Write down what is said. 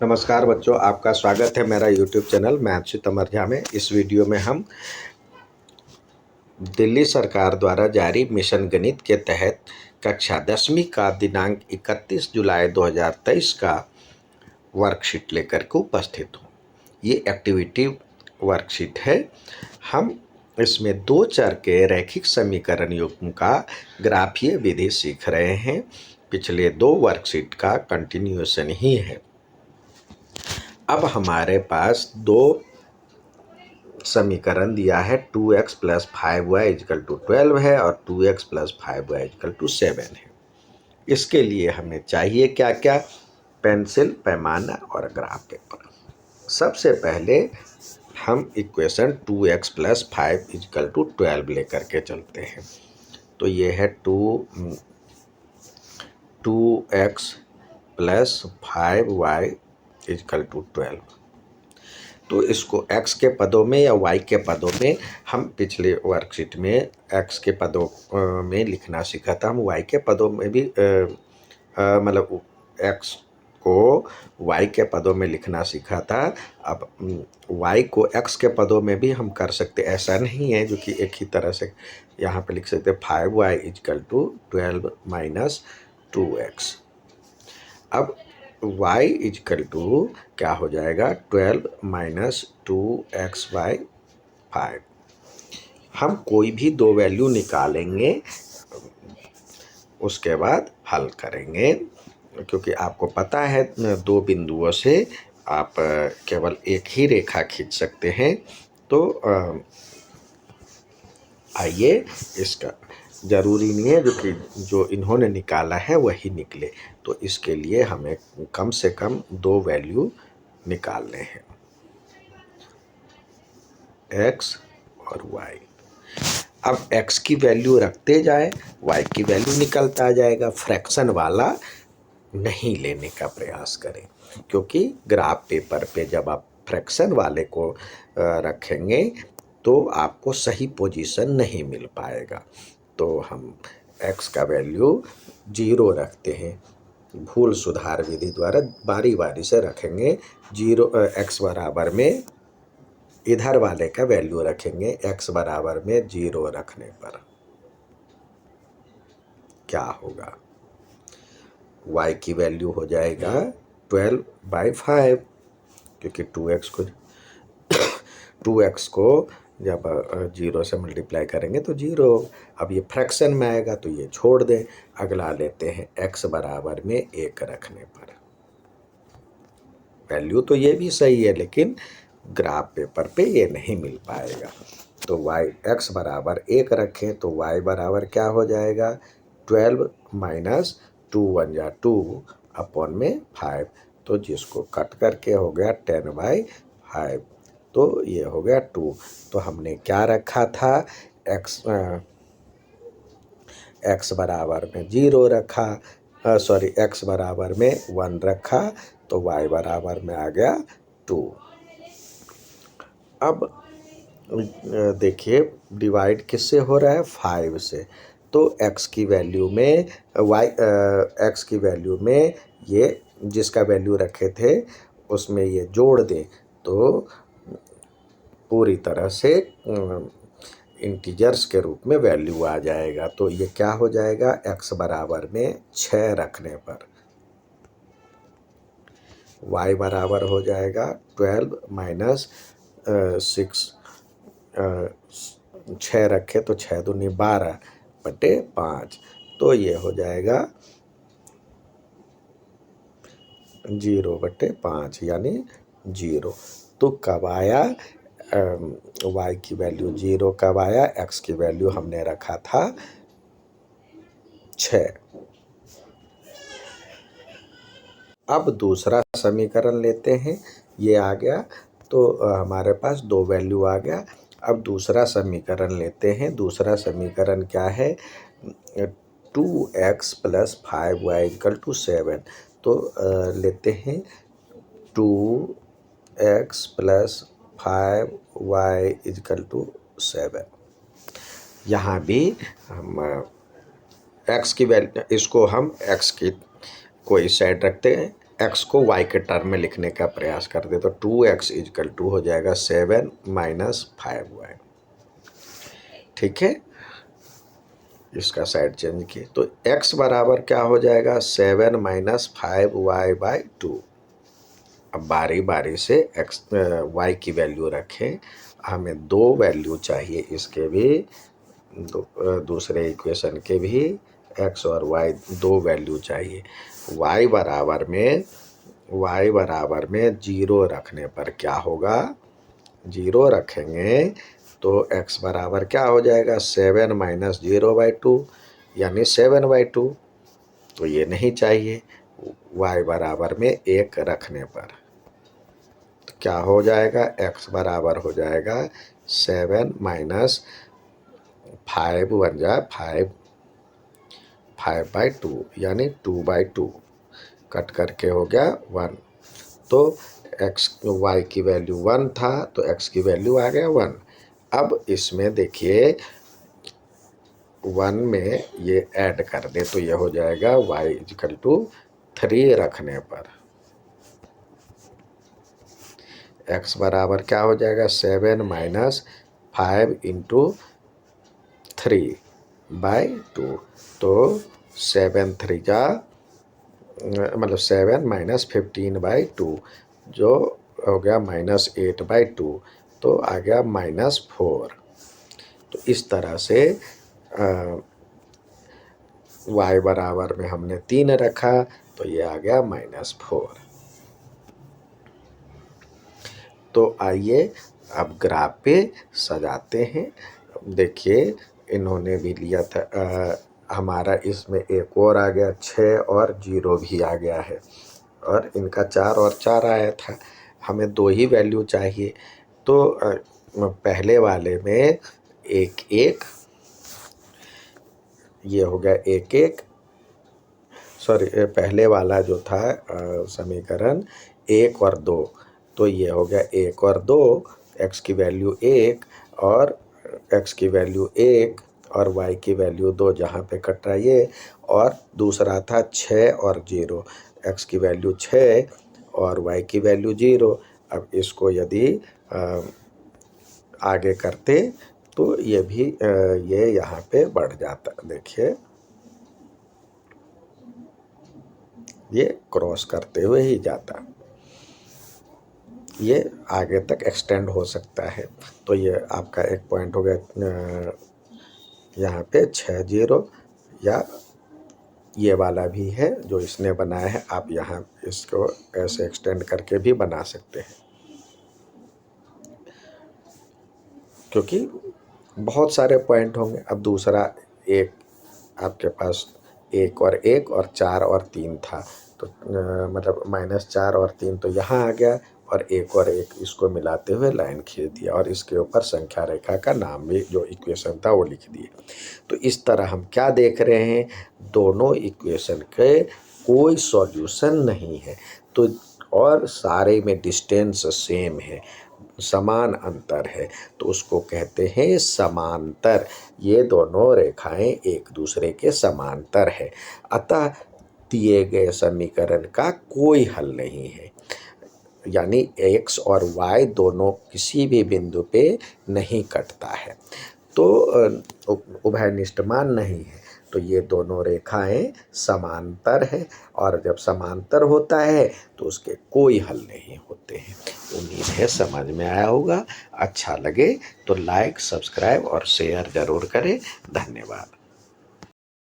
नमस्कार बच्चों, आपका स्वागत है मेरा यूट्यूब चैनल मैथ्स तमरझा में। इस वीडियो में हम दिल्ली सरकार द्वारा जारी मिशन गणित के तहत कक्षा 10वीं का दिनांक 31 जुलाई 2023 का वर्कशीट लेकर के उपस्थित हूँ। ये एक्टिविटी वर्कशीट है। हम इसमें दो चर के रैखिक समीकरण युग्म का ग्राफीय विधि सीख रहे हैं। पिछले दो वर्कशीट का कंटिन्यूएशन ही है। अब हमारे पास दो समीकरण दिया है, 2x plus 5y is equal to 12 है और 2x plus 5y is equal to 7 है। इसके लिए हमें चाहिए क्या क्या? पेंसिल, पैमाना और ग्राफ पेपर। सबसे पहले हम equation 2x plus 5 is equal to 12 लेकर के चलते हैं। तो ये है 2x plus 5y is equal to 12। तो इसको x के पदों में या y के पदों में हम पिछले वर्कशीट में x के पदों में लिखना सीखा था। हम y के पदों में भी मतलब x को y के पदों में लिखना सीखा था। अब y को x के पदों में भी हम कर सकते, ऐसा नहीं है जो कि एक ही तरह से यहाँ पे लिख सकते 5y is equal to 12 minus 2x। अब y इजकल टू क्या हो जाएगा? 12 माइनस 2x/5। हम कोई भी दो वैल्यू निकालेंगे, उसके बाद हल करेंगे, क्योंकि आपको पता है दो बिंदुओं से आप केवल एक ही रेखा खींच सकते हैं। तो आइए, इसका ज़रूरी नहीं है जो इन्होंने निकाला है वही निकले। तो इसके लिए हमें कम से कम दो वैल्यू निकालने हैं, x और y। अब x की वैल्यू रखते जाए, y की वैल्यू निकलता जाएगा। फ्रैक्शन वाला नहीं लेने का प्रयास करें, क्योंकि ग्राफ पेपर पे जब आप फ्रैक्शन वाले को रखेंगे तो आपको सही पोजीशन नहीं मिल पाएगा। तो हम x का वैल्यू 0 रखते हैं। भूल सुधार विधि द्वारा बारी बारी से रखेंगे। 0 x बराबर में इधर वाले का वैल्यू रखेंगे। x बराबर में 0 रखने पर क्या होगा? y की वैल्यू हो जाएगा 12/5, क्योंकि 2x को जब 0 से मल्टीप्लाई करेंगे तो 0। अब ये फ्रैक्शन में आएगा तो ये छोड़ दें। अगला लेते हैं x बराबर में 1 रखने पर। वैल्यू तो ये भी सही है, लेकिन ग्राफ पेपर पे ये नहीं मिल पाएगा। तो x बराबर 1 रखें तो y बराबर क्या हो जाएगा? 12 माइनस 2 1 जा 2 अपॉन में 5। तो जिसको कट करके हो गया 10/5। तो ये हो गया 2। तो हमने क्या रखा था? x बराबर में 0 रखा, x बराबर में 1 रखा, तो y बराबर में आ गया 2। अब देखिए, डिवाइड किससे हो रहा है? 5 से। तो x की वैल्यू में x की वैल्यू में ये जिसका वैल्यू रखे थे उसमें ये जोड़ दें तो पूरी तरह से इंटीजर्स के रूप में वैल्यू आ जाएगा। तो ये क्या हो जाएगा? x बराबर में 6 रखने पर y बराबर हो जाएगा 12 माइनस 6। 6 रखे तो 6 दूनी 12/5। तो ये हो जाएगा 0/5 यानी 0। तो कब आया y की वैल्यू 0? कब आया? x की वैल्यू हमने रखा था 6। अब दूसरा समीकरण लेते हैं। ये आ गया तो हमारे पास दो वैल्यू आ गया। अब दूसरा समीकरण लेते हैं। दूसरा समीकरण क्या है? 2x plus 5y equal to 7। तो लेते हैं 2x plus 5y equal to 7। यहाँ भी हम x की वैल्यू, इसको हम x की कोई साइड रखते हैं एक्स को वाई के टर्म में लिखने का प्रयास करते तो 2x इजकल टू हो जाएगा 7 माइनस 5y। ठीक है, इसका साइड चेंज किए तो x बराबर क्या हो जाएगा 7 माइनस 5y बाई 2। अब बारी बारी से x y की वैल्यू रखें, हमें दो वैल्यू चाहिए इसके भी, दूसरे इक्वेशन के भी x और y दो वैल्यू चाहिए। y बराबर में 0 रखने पर क्या होगा, 0 रखेंगे तो x बराबर क्या हो जाएगा 7 माइनस 0 बाई 2 यानी 7/2। तो ये नहीं चाहिए। y बराबर में 1 रखने पर तो क्या हो जाएगा, x बराबर हो जाएगा 7 माइनस 5 बन जाए 5/2 यानी 2/2, कट करके हो गया 1। तो x y की वैल्यू 1 था तो x की वैल्यू आ गया 1। अब इसमें देखिए 1 में ये ऐड कर दे तो ये हो जाएगा y इक्वल टू 3 रखने पर x बराबर क्या हो जाएगा 7 माइनस 5 इंटू 3/2। तो 7 3 जा मतलब 7 माइनस 15/2 जो हो गया -8/2, तो आ गया -4। तो इस तरह से y बराबर में हमने 3 रखा तो ये आ गया -4। तो आइए अब ग्राफ पे सजाते हैं। देखिए इन्होंने भी लिया था हमारा इसमें एक और आ गया 6 और 0 भी आ गया है, और इनका 4 और 4 आया था। हमें दो ही वैल्यू चाहिए। तो पहले वाले में 1 1, ये हो गया 1 1, सॉरी पहले वाला जो था समीकरण 1 और 2, तो ये हो गया 1 और 2, x की वैल्यू 1 और x की वैल्यू 1 और y की वैल्यू 2, जहाँ पे कट रहा है ये। और दूसरा था 6 और 0, x की वैल्यू 6 और y की वैल्यू 0। अब इसको यदि आगे करते तो ये भी ये यहाँ पे बढ़ जाता, देखिए ये क्रॉस करते हुए ही जाता, ये आगे तक एक्सटेंड हो सकता है। तो ये आपका एक पॉइंट हो गया यहाँ पे 6 0, या ये वाला भी है जो इसने बनाया है, आप यहाँ इसको ऐसे एक्सटेंड करके भी बना सकते हैं, क्योंकि बहुत सारे पॉइंट होंगे। अब दूसरा एक आपके पास 1 और 1 और 4 और 3 था, तो मतलब -4 और 3 तो यहाँ आ गया, और 1 और 1 इसको मिलाते हुए लाइन खींच दिया, और इसके ऊपर संख्या रेखा का नाम भी जो इक्वेशन था वो लिख दिए। तो इस तरह हम क्या देख रहे हैं, दोनों इक्वेशन के कोई सॉल्यूशन नहीं है, तो और सारे में डिस्टेंस सेम है, समान अंतर है, तो उसको कहते हैं समांतर। ये दोनों रेखाएं एक दूसरे के समांतर है, अतः दिए गए समीकरण का कोई हल नहीं है, यानी x और y दोनों किसी भी बिंदु पे नहीं कटता है, तो उभयनिष्ठ मान नहीं है। तो ये दोनों रेखाएं समांतर है, और जब समांतर होता है तो उसके कोई हल नहीं होते हैं। उम्मीद है समझ में आया होगा। अच्छा लगे तो लाइक, सब्सक्राइब और शेयर ज़रूर करें। धन्यवाद।